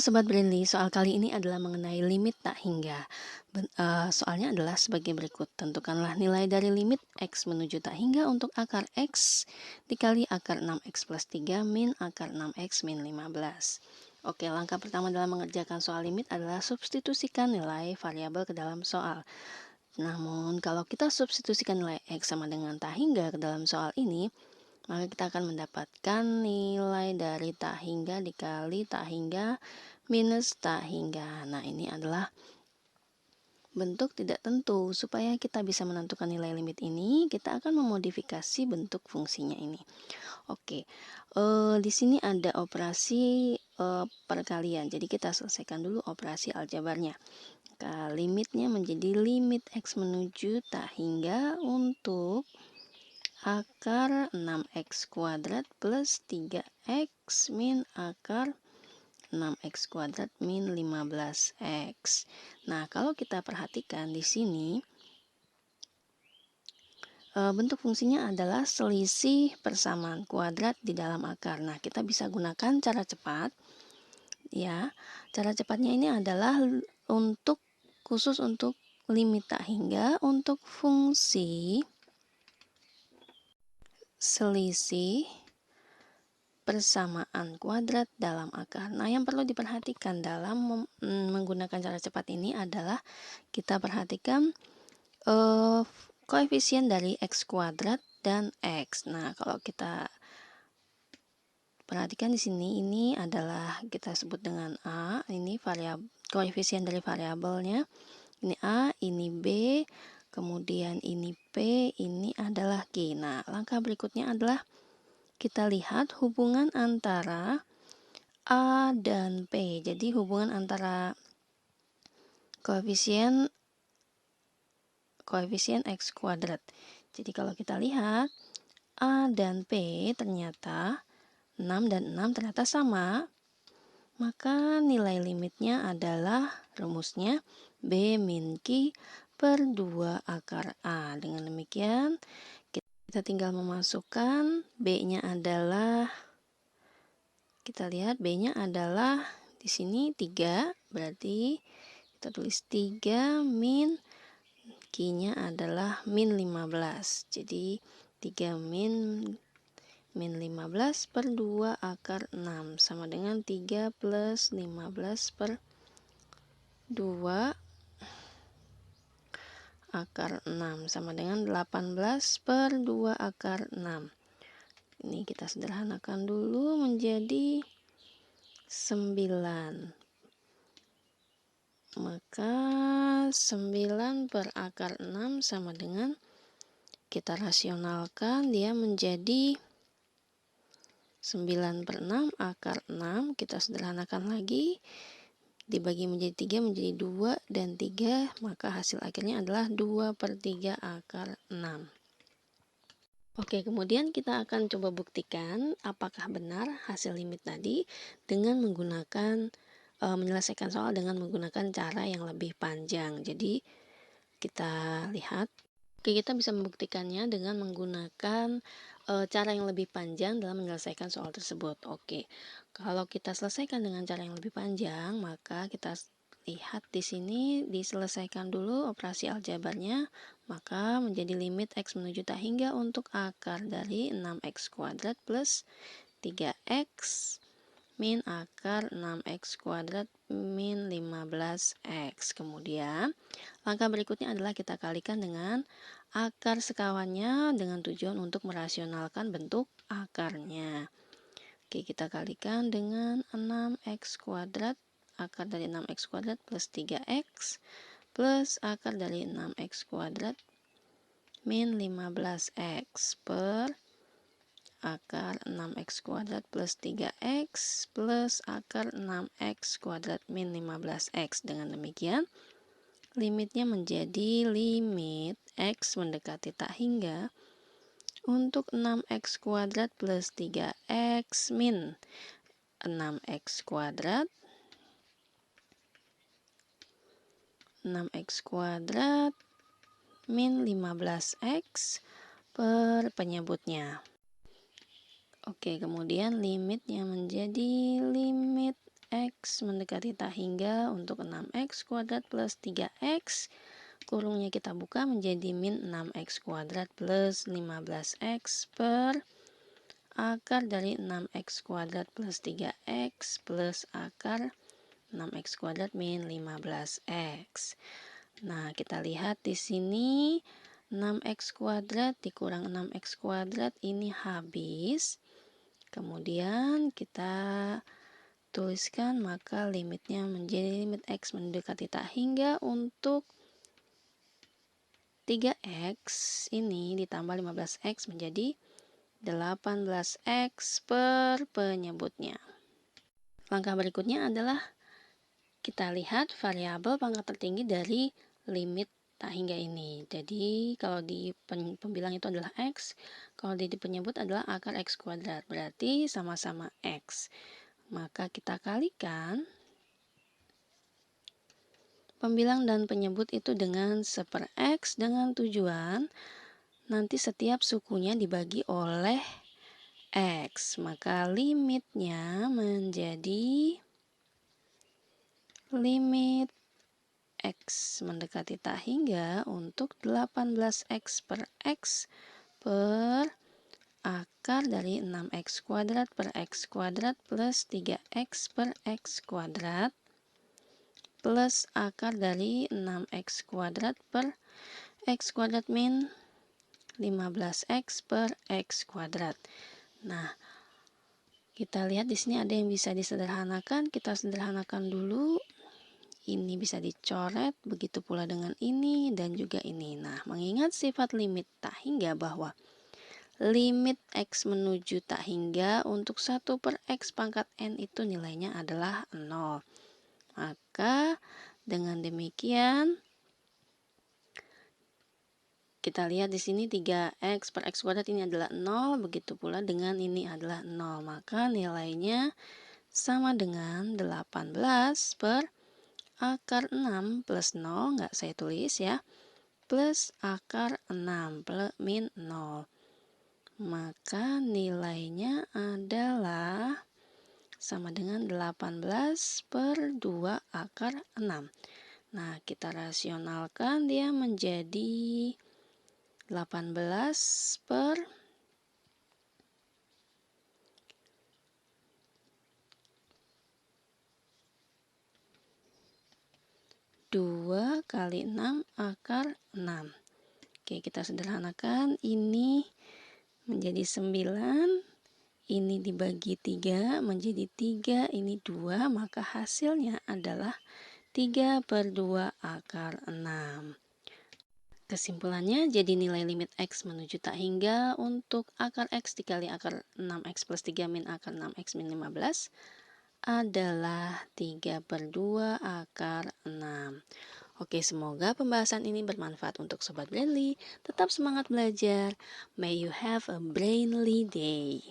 Sobat Brainly, soal kali ini adalah mengenai limit tak hingga. Soalnya adalah sebagai berikut. Tentukanlah nilai dari limit X menuju tak hingga untuk akar X dikali akar 6X plus 3 min akar 6X min 15. Oke, langkah pertama dalam mengerjakan soal limit adalah substitusikan nilai variabel ke dalam soal. Namun, kalau kita substitusikan nilai X sama dengan tak hingga ke dalam soal ini, maka kita akan mendapatkan nilai dari tak hingga dikali tak hingga minus tak hingga. Nah, ini adalah bentuk tidak tentu. Supaya kita bisa menentukan nilai limit ini, kita akan memodifikasi bentuk fungsinya ini. Oke, di sini ada operasi perkalian. Jadi kita selesaikan dulu operasi aljabarnya. Limitnya menjadi limit X menuju tak hingga untuk akar 6X kuadrat plus 3X min akar 6X kuadrat min 15X. Nah, kalau kita perhatikan di sini, bentuk fungsinya adalah selisih persamaan kuadrat di dalam akar. Nah, kita bisa gunakan cara cepat. Ya, cara cepatnya ini adalah khusus untuk limit tak hingga untuk fungsi selisih persamaan kuadrat dalam akar. Nah, yang perlu diperhatikan dalam menggunakan cara cepat ini adalah kita perhatikan koefisien dari X kuadrat dan X. Nah, kalau kita perhatikan di sini, ini adalah kita sebut dengan A, ini variabel koefisien dari variabelnya. Ini A, ini B, kemudian ini P, ini adalah Q. Nah, langkah berikutnya adalah kita lihat hubungan antara A dan P. Jadi hubungan antara koefisien X kuadrat. Jadi kalau kita lihat A dan P ternyata 6 dan 6 ternyata sama. Maka nilai limitnya adalah rumusnya B min Q per 2 akar A. Dengan demikian kita tinggal memasukkan B-nya adalah, kita lihat B-nya adalah di sini 3, berarti kita tulis 3 min Q-nya adalah min 15. Jadi 3 min 15 per 2 akar 6 sama dengan 3 plus 15 per 2 akar 6 sama dengan 18 per 2 akar 6. Ini kita sederhanakan dulu menjadi 9. Maka 9 per akar 6 sama dengan, kita rasionalkan, dia menjadi 9 per 6 akar 6, kita sederhanakan lagi, dibagi menjadi 3 menjadi 2 dan 3, maka hasil akhirnya adalah 2 per 3 akar 6. Oke, kemudian kita akan coba buktikan apakah benar hasil limit tadi dengan menggunakan, menyelesaikan soal dengan menggunakan cara yang lebih panjang. Jadi kita lihat. Oke, kita bisa membuktikannya dengan menggunakan cara yang lebih panjang dalam menyelesaikan soal tersebut. Oke, kalau kita selesaikan dengan cara yang lebih panjang, maka kita lihat di sini diselesaikan dulu operasi aljabarnya, maka menjadi limit X menuju tak hingga untuk akar dari 6X kuadrat plus 3X min akar 6X kuadrat min 15X. Kemudian langkah berikutnya adalah kita kalikan dengan akar sekawannya dengan tujuan untuk merasionalkan bentuk akarnya. Oke, kita kalikan dengan 6X kuadrat, akar dari 6X kuadrat plus 3X plus akar dari 6X kuadrat min 15X per akar 6X kuadrat plus 3X plus akar 6X kuadrat min 15X. Dengan demikian, limitnya menjadi limit X mendekati tak hingga untuk 6X kuadrat plus 3X min 6X kuadrat 6X kuadrat min 15X per penyebutnya. Oke, kemudian limitnya menjadi limit X mendekati tak hingga untuk 6X kuadrat plus 3X. Kurungnya kita buka menjadi min 6X kuadrat plus 15X per akar dari 6X kuadrat plus 3X plus akar 6X kuadrat min 15X. Nah, kita lihat di sini 6X kuadrat dikurang 6X kuadrat ini habis. Kemudian kita tuliskan, maka limitnya menjadi limit X mendekati tak hingga untuk 3X ini ditambah 15X menjadi 18X per penyebutnya. Langkah berikutnya adalah kita lihat variabel pangkat tertinggi dari limit tak hingga ini. Jadi kalau di pembilang itu adalah X, kalau di penyebut adalah akar X kuadrat, berarti sama-sama X. Maka kita kalikan pembilang dan penyebut itu dengan 1/X dengan tujuan nanti setiap sukunya dibagi oleh X. Maka limitnya menjadi limit X mendekati tak hingga untuk 18X per X per akar dari 6X kuadrat per X kuadrat plus 3X per X kuadrat plus akar dari 6X kuadrat per X kuadrat min 15X per X kuadrat. Nah, kita lihat di sini ada yang bisa disederhanakan, kita sederhanakan dulu. Ini bisa dicoret, begitu pula dengan ini dan juga ini. Nah, mengingat sifat limit tak hingga bahwa limit X menuju tak hingga untuk 1/X pangkat N itu nilainya adalah 0. Maka dengan demikian kita lihat di sini 3X per X kuadrat ini adalah 0, begitu pula dengan ini adalah 0. Maka nilainya sama dengan 18 per akar 6 plus 0, nggak saya tulis ya, plus akar 6 plus min 0. Maka nilainya adalah sama dengan 18 per 2 akar 6. Nah, kita rasionalkan dia menjadi 18 per 2 kali 6 akar 6. Oke, kita sederhanakan. Ini menjadi 9. Ini dibagi 3 menjadi 3. Ini 2. Maka hasilnya adalah 3/2 akar 6. Kesimpulannya, jadi nilai limit X menuju tak hingga untuk akar X dikali akar 6X plus 3 min akar 6X min 15 adalah 3/2 akar 6. Oke, semoga pembahasan ini bermanfaat untuk Sobat Brainly. Tetap semangat belajar. May you have a brainly day.